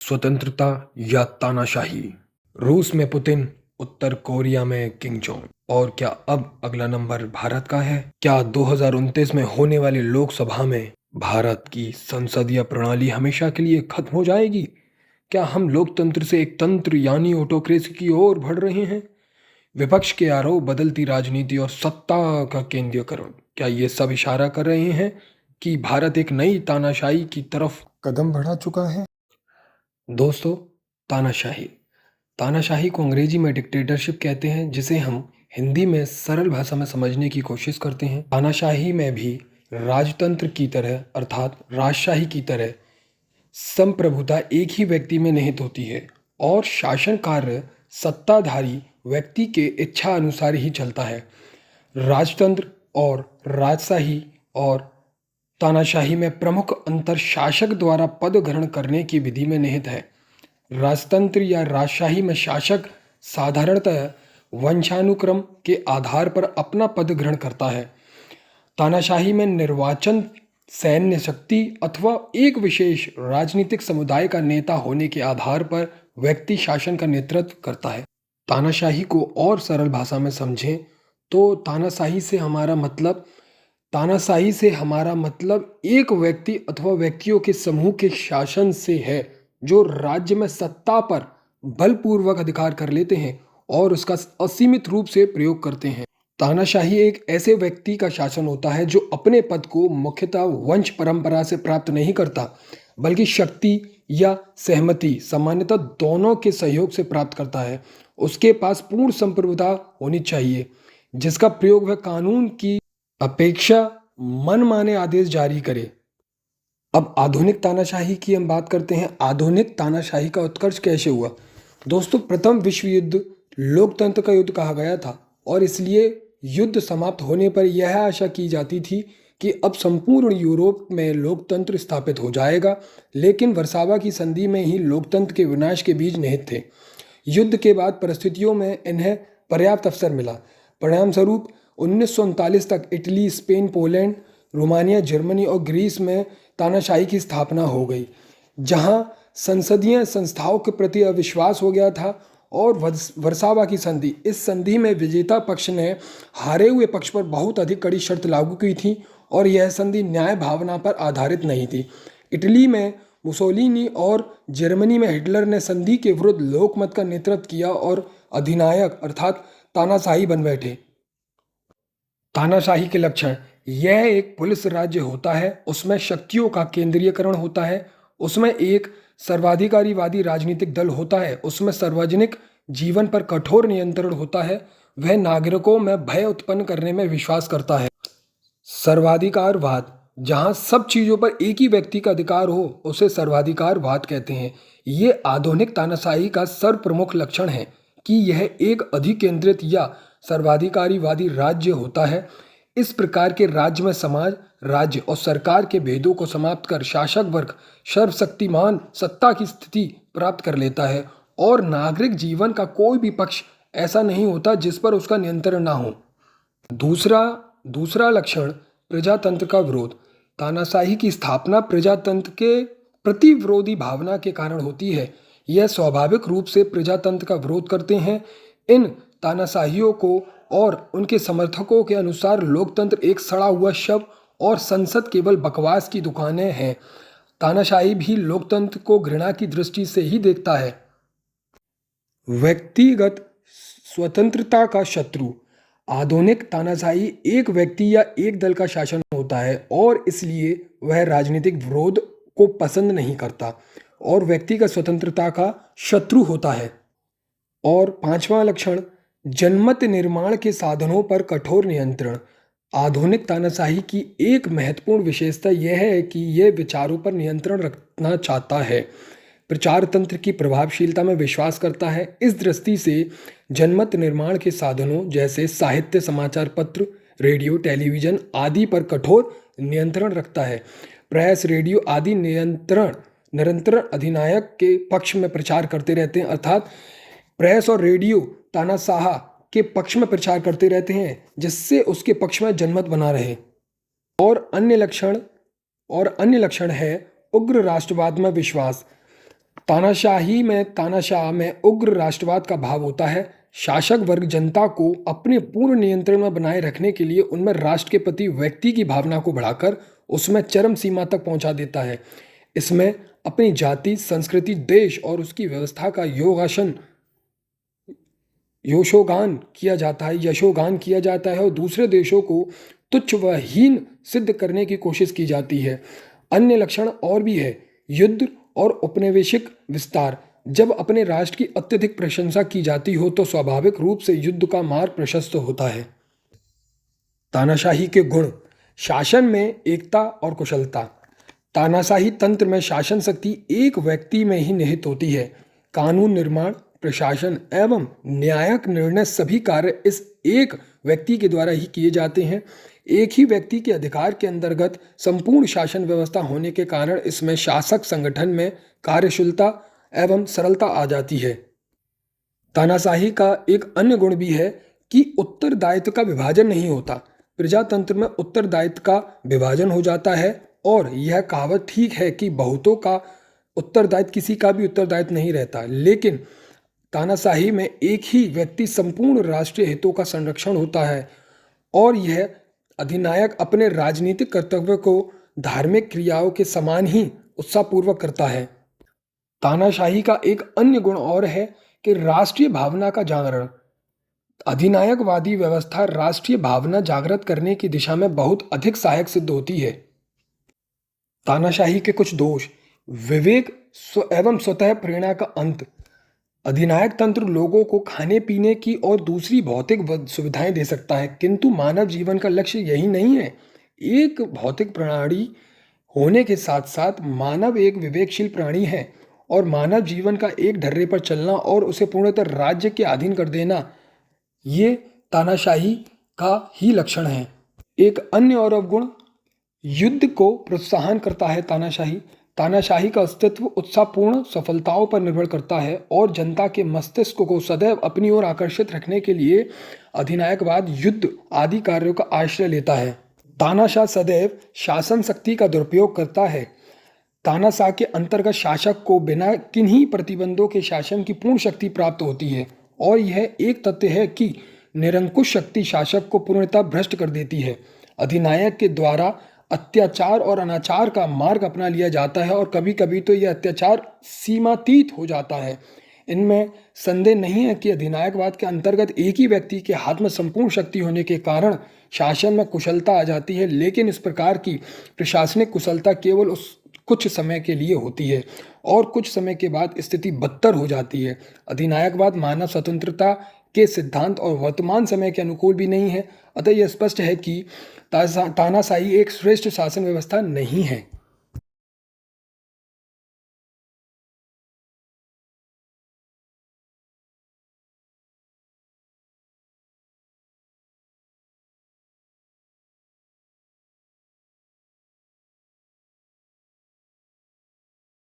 स्वतंत्रता या तानाशाही। रूस में पुतिन, उत्तर कोरिया में किम जोंग। और क्या अब अगला नंबर भारत का है? क्या 2029 में होने वाली लोकसभा में भारत की संसदीय प्रणाली हमेशा के लिए खत्म हो जाएगी? क्या हम लोकतंत्र से एक तंत्र यानी ऑटोक्रेसी की ओर बढ़ रहे हैं? विपक्ष के आरोप, बदलती राजनीति और सत्ता का केंद्रीयकरण, क्या ये सब इशारा कर रहे हैं कि भारत एक नई तानाशाही की तरफ कदम बढ़ा चुका है? दोस्तों, तानाशाही तानाशाही को अंग्रेजी में डिक्टेटरशिप कहते हैं, जिसे हम हिंदी में सरल भाषा में समझने की कोशिश करते हैं। तानाशाही में भी राजतंत्र की तरह अर्थात राजशाही की तरह संप्रभुता एक ही व्यक्ति में निहित होती है और शासन कार्य सत्ताधारी व्यक्ति के इच्छा अनुसार ही चलता है। राजतंत्र और राजशाही और तानाशाही में प्रमुख अंतर शासक द्वारा पद ग्रहण करने की विधि में निहित है। राजतंत्र या राजशाही में शासक साधारणतः वंशानुक्रम के आधार पर अपना पद ग्रहण करता है। तानाशाही में निर्वाचन, सैन्य शक्ति अथवा एक विशेष राजनीतिक समुदाय का नेता होने के आधार पर व्यक्ति शासन का नेतृत्व करता है। तानाशाही को और सरल भाषा में समझें तो तानाशाही से हमारा मतलब एक व्यक्ति अथवा व्यक्तियों के समूह के शासन से है, जो राज्य में सत्ता पर बलपूर्वक अधिकार कर लेते हैं और उसका असीमित रूप से प्रयोग करते हैं। तानाशाही एक ऐसे व्यक्ति का शासन होता है जो अपने पद को मुख्यतः वंश परंपरा से प्राप्त नहीं करता, बल्कि शक्ति या सहमति, सामान्यतः दोनों के सहयोग से प्राप्त करता है। उसके पास पूर्ण संप्रभुता होनी चाहिए, जिसका प्रयोग वह कानून की अपेक्षा मनमाने आदेश जारी करे। अब आधुनिक तानाशाही की हम बात करते हैं। आधुनिक तानाशाही का उत्कर्ष कैसे हुआ? दोस्तों, प्रथम विश्व युद्ध लोकतंत्र का युद्ध कहा गया था और इसलिए युद्ध समाप्त होने पर यह आशा की जाती थी कि अब संपूर्ण यूरोप में लोकतंत्र स्थापित हो जाएगा, लेकिन वर्सावा की संधि में ही लोकतंत्र के विनाश के बीज निहित थे। युद्ध के बाद परिस्थितियों में इन्हें पर्याप्त अवसर मिला। परिणामस्वरूप 1939 तक Italy, Spain, Poland, Romania, Germany और ग्रीस में तानाशाही की स्थापना हो गई, जहां संसदीय संस्थाओं के प्रति अविश्वास हो गया था। और वर्सावा की संधि, इस संधि में विजेता पक्ष ने हारे हुए पक्ष पर बहुत अधिक कड़ी शर्त लागू की थी और यह संधि न्याय भावना पर आधारित नहीं थी। इटली में मुसोलिनी और जर्मनी में हिटलर ने संधि के विरुद्ध लोकमत का नेतृत्व किया और अधिनायक अर्थात तानाशाही बन बैठे। तानाशाही के लक्षण: यह एक पुलिस राज्य होता है, उसमें शक्तियों का केंद्रीयकरण होता है, उसमें एक सर्वाधिकारीवादी राजनीतिक दल होता है, उसमें सार्वजनिक जीवन पर कठोर नियंत्रण होता है, वह नागरिकों में भय उत्पन्न करने में विश्वास करता है। सर्वाधिकारवाद: जहां सब चीजों पर एक ही व्यक्ति का अधिकार हो, उसे सर्वाधिकारवाद कहते हैं। ये आधुनिक तानाशाही का सर्वप्रमुख लक्षण है कि यह एक अधिकेंद्रित या सर्वाधिकारीवादी राज्य होता है। इस प्रकार के राज्य में समाज, राज्य और सरकार के भेदों को समाप्त कर शासक वर्ग सर्वशक्तिमान सत्ता की स्थिति प्राप्त कर लेता है और नागरिक जीवन का कोई भी पक्ष ऐसा नहीं होता जिस पर उसका नियंत्रण ना हो। दूसरा लक्षण प्रजातंत्र का विरोध। तानाशाही की स्थापना प्रजातंत्र के प्रति विरोधी भावना के कारण होती है। यह स्वाभाविक रूप से प्रजातंत्र का विरोध करते हैं। इन तानाशाहियों को और उनके समर्थकों के अनुसार लोकतंत्र एक सड़ा हुआ शव और संसद केवल बकवास की दुकानें हैं। तानाशाही भी लोकतंत्र को घृणा की दृष्टि से ही देखता है। व्यक्तिगत स्वतंत्रता का शत्रु। आधुनिक तानाशाही एक व्यक्ति या एक दल का शासन होता है और इसलिए वह राजनीतिक विरोध को पसंद नहीं करता और व्यक्तिगत स्वतंत्रता का शत्रु होता है। और पांचवा लक्षण जनमत निर्माण के साधनों पर कठोर नियंत्रण। आधुनिक तानाशाही की एक महत्वपूर्ण विशेषता यह है कि यह विचारों पर नियंत्रण रखना चाहता है, प्रचार तंत्र की प्रभावशीलता में विश्वास करता है। इस दृष्टि से जनमत निर्माण के साधनों जैसे साहित्य, समाचार पत्र, रेडियो, टेलीविजन आदि पर कठोर नियंत्रण रखता है। प्रेस, रेडियो आदि निरंतर अधिनायक के पक्ष में प्रचार करते रहते हैं, अर्थात प्रेस और रेडियो तानाशाह के पक्ष में प्रचार करते रहते हैं, जिससे उसके पक्ष में जनमत बना रहे। और अन्य लक्षण है उग्र राष्ट्रवाद में विश्वास। तानाशाह में उग्र राष्ट्रवाद का भाव होता है। शासक वर्ग जनता को अपने पूर्ण नियंत्रण में बनाए रखने के लिए उनमें राष्ट्र के प्रति व्यक्ति की भावना को बढ़ाकर उसमें चरम सीमा तक पहुंचा देता है। इसमें अपनी जाति, संस्कृति, देश और उसकी व्यवस्था का यशोगान किया जाता है और दूसरे देशों को तुच्छ व हीन सिद्ध करने की कोशिश की जाती है। अन्य लक्षण और भी है। युद्ध और औपनिवेशिक विस्तार। जब अपने राष्ट्र की अत्यधिक प्रशंसा की जाती हो तो स्वाभाविक रूप से युद्ध का मार्ग प्रशस्त होता है। तानाशाही के गुण। शासन में एकता और कुशलता। तानाशाही तंत्र में शासन शक्ति एक व्यक्ति में ही निहित होती है। कानून निर्माण, प्रशासन एवं न्यायिक निर्णय सभी कार्य इस एक व्यक्ति के द्वारा ही किए जाते हैं। एक ही व्यक्ति के अधिकार के अंतर्गत संपूर्ण शासन व्यवस्था होने के कारण इसमें शासक संगठन में कार्यशीलता एवं सरलता आ जाती है। तानाशाही का एक अन्य गुण भी है कि उत्तरदायित्व का विभाजन नहीं होता। प्रजातंत्र में उत्तरदायित्व का विभाजन हो जाता है और यह कहावत ठीक है कि बहुतों का उत्तरदायित्व किसी का भी उत्तरदायित्व नहीं रहता, लेकिन तानाशाही में एक ही व्यक्ति संपूर्ण राष्ट्रीय हितों का संरक्षण होता है और यह अधिनायक अपने राजनीतिक कर्तव्य को धार्मिक क्रियाओं के समान ही उत्साहपूर्वक करता है। तानाशाही का एक अन्य गुण और है कि राष्ट्रीय भावना का जागरण। अधिनायकवादी व्यवस्था राष्ट्रीय भावना जागृत करने की दिशा में बहुत अधिक सहायक सिद्ध होती है। तानाशाही के कुछ दोष। विवेक एवं स्वतः प्रेरणा का अंत। अधिनायक तंत्र लोगों को खाने पीने की और दूसरी भौतिक सुविधाएं दे सकता है, किंतु मानव जीवन का लक्ष्य यही नहीं है। एक भौतिक प्राणी होने के साथ साथ मानव एक विवेकशील प्राणी है और मानव जीवन का एक ढर्रे पर चलना और उसे पूर्णतः राज्य के अधीन कर देना, ये तानाशाही का ही लक्षण है। एक अन्य और अवगुण, युद्ध को प्रोत्साहन करता है। तानाशाही का अस्तित्व उत्साहपूर्ण सफलताओं पर निर्भर करता है और जनता के मस्तिष्क को सदैव अपनी ओर आकर्षित रखने के लिए अधिनायकवाद, युद्ध आदि कार्यों का आश्रय लेता है। तानाशाह सदैव शासन शक्ति का दुरुपयोग करता है। तानाशाह के अंतर्गत शासक को बिना किन्हीं प्रतिबंधों के शासन की पूर्ण शक्ति प्राप्त होती है और यह एक तथ्य है कि निरंकुश शक्ति शासक को पूर्णतः भ्रष्ट कर देती है। अधिनायक के द्वारा अत्याचार और अनाचार का मार्ग अपना लिया जाता है और कभी कभी तो यह अत्याचार सीमातीत हो जाता है। इनमें संदेह नहीं है कि अधिनायकवाद के अंतर्गत एक ही व्यक्ति के हाथ में संपूर्ण शक्ति होने के कारण शासन में कुशलता आ जाती है, लेकिन इस प्रकार की प्रशासनिक कुशलता केवल उस कुछ समय के लिए होती है और कुछ समय के बाद स्थिति बदतर हो जाती है। अधिनायकवाद मानव स्वतंत्रता के सिद्धांत और वर्तमान समय के अनुकूल भी नहीं है। अतः यह स्पष्ट है कि तानाशाही एक श्रेष्ठ शासन व्यवस्था नहीं है।